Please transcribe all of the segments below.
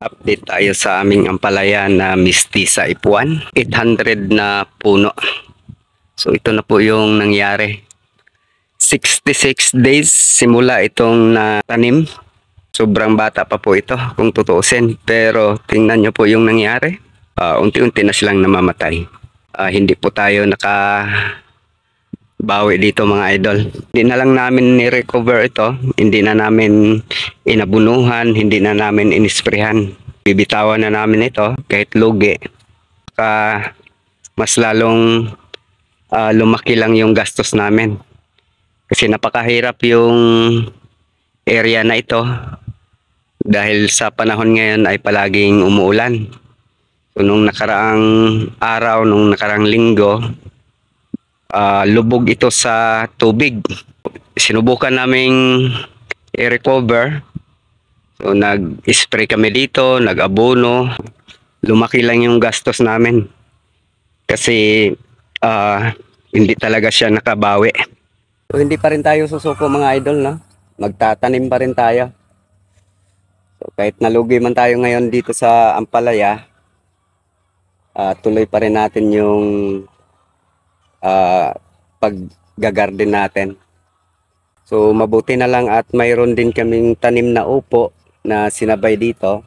Update tayo sa aming ampalaya na Mistisa Ipuan. 800 na puno. So ito na po yung nangyari. 66 days simula itong natanim. Sobrang bata pa po ito kung tutuusin. Pero tingnan nyo po yung nangyari. Unti-unti na silang namamatay. Hindi po tayo bawi dito mga idol. Hindi na lang namin ni-recover ito. Hindi na namin inabunuhan, hindi na namin inisprehan. Bibitawan na namin ito kahit lugi. Mas lalong lumaki lang yung gastos namin. Kasi napakahirap yung area na ito. Dahil sa panahon ngayon ay palaging umuulan. So, nung nakaraang araw, nung nakaraang linggo, lubog ito sa tubig. Sinubukan naming i-recover. So nag-spray kami dito, nag-abono. Lumaki lang yung gastos namin. Kasi hindi talaga siya nakabawi. So hindi pa rin tayo susuko mga idol, no? Magtatanim pa rin tayo. So kahit nalugi man tayo ngayon dito sa ampalaya, tuloy pa rin natin yung pag-garden natin. So mabuti na lang at mayroon din kaming tanim na upo na sinabay dito.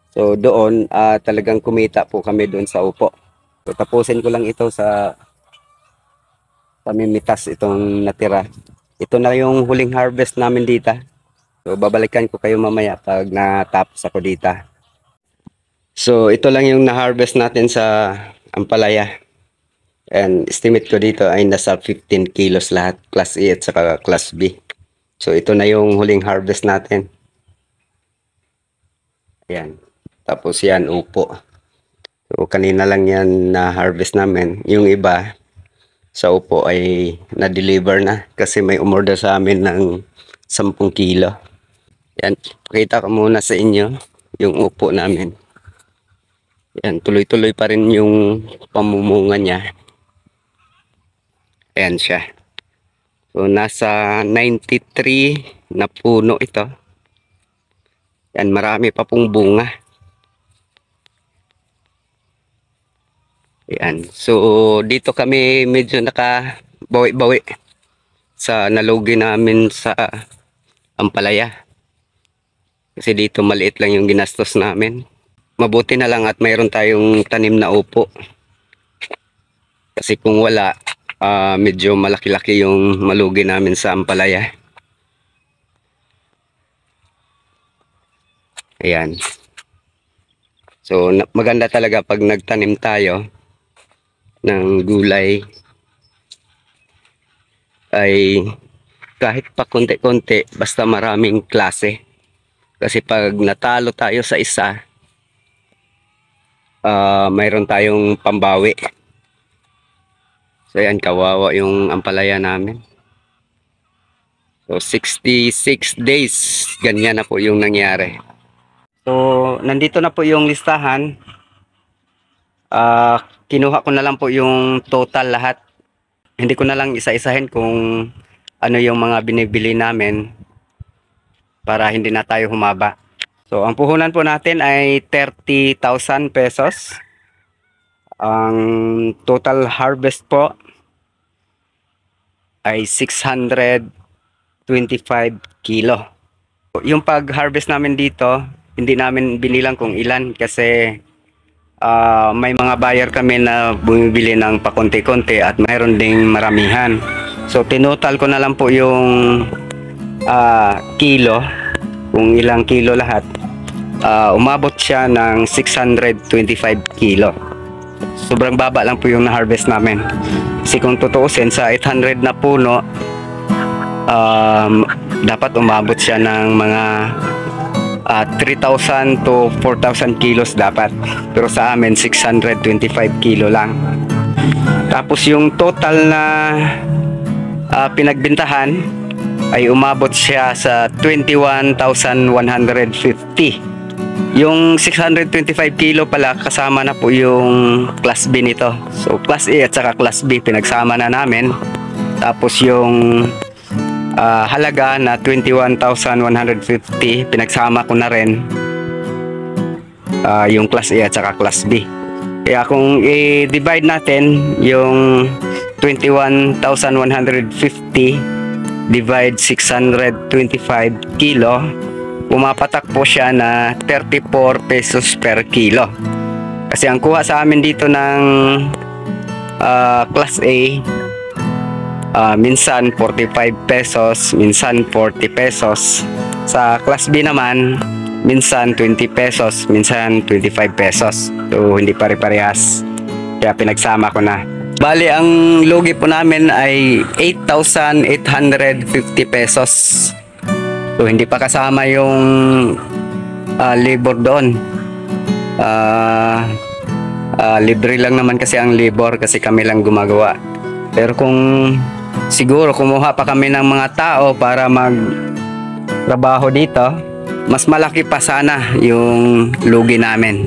So doon talagang kumita po kami doon sa upo. So tapusin ko lang ito sa pamimitas itong natira. Ito na yung huling harvest namin dito. So babalikan ko kayo mamaya pag natapos ako dito. So ito lang yung na-harvest natin sa ampalaya. And estimate ko dito ay nasa 15 kilos lahat, class A at saka class B. So ito na yung huling harvest natin. Ayan. Tapos yan, upo. So kanina lang yan na harvest namin. Yung iba sa upo ay na-deliver na kasi may umorder sa amin ng 10 kilo. Yan, pakita ko muna sa inyo yung upo namin. Yan, tuloy-tuloy pa rin yung pamumunga niya. Ayan siya. So, nasa 93 na puno ito. Yan, marami pa pong bunga. Ayan. So, dito kami medyo nakabawi-bawi sa nalugi namin sa ampalaya. Kasi dito maliit lang yung ginastos namin. Mabuti na lang at mayroon tayong tanim na upo. Kasi kung wala, medyo malaki-laki yung malugi namin sa ampalaya. Ayan. So maganda talaga pag nagtanim tayo ng gulay ay kahit pa konti-konti basta maraming klase. Kasi pag natalo tayo sa isa, mayroon tayong pambawi. So yan, kawawa yung ampalaya namin. So 66 days, ganyan na po yung nangyari. So nandito na po yung listahan. Kinuha ko na lang po yung total lahat. Hindi ko na lang isa-isahin kung ano yung mga binibili namin para hindi na tayo humaba. So ang puhunan po natin ay 30,000 pesos. Ang total harvest po ay 625 kilo. Yung pag-harvest namin dito, hindi namin binilang kung ilan kasi may mga buyer kami na bumibili ng pakonti-konti at mayroon ding maramihan. So tinotal ko na lang po yung kilo, kung ilang kilo lahat. Umabot siya ng 625 kilo. Sobrang baba lang po yung na-harvest namin. Kasi kung tutuusin sa 800 na puno, dapat umabot siya ng mga 3,000 to 4,000 kilos dapat. Pero sa amin 625 kilo lang. Tapos yung total na pinagbentahan ay umabot siya sa 21,150. Yung 625 kilo pala kasama na po yung class B nito. So class A at saka class B pinagsama na namin. Tapos yung halaga na 21,150 pinagsama ko na rin. yung Class A at saka Class B. Kaya kung i-divide natin yung 21,150 divide 625 kilo, pumapatak po siya na 34 pesos per kilo. Kasi ang kuha sa amin dito ng Class A, minsan 45 pesos, minsan 40 pesos. Sa Class B naman, minsan 20 pesos, minsan 25 pesos. So hindi pare-parehas. Kaya pinagsama ko na. Bali, ang lugi po namin ay 8,850 pesos. So hindi pa kasama yung labor doon. Libre lang naman kasi ang labor kasi kami lang gumagawa. Pero kung siguro kumuha pa kami ng mga tao para magtrabaho dito, mas malaki pa sana yung lugi namin.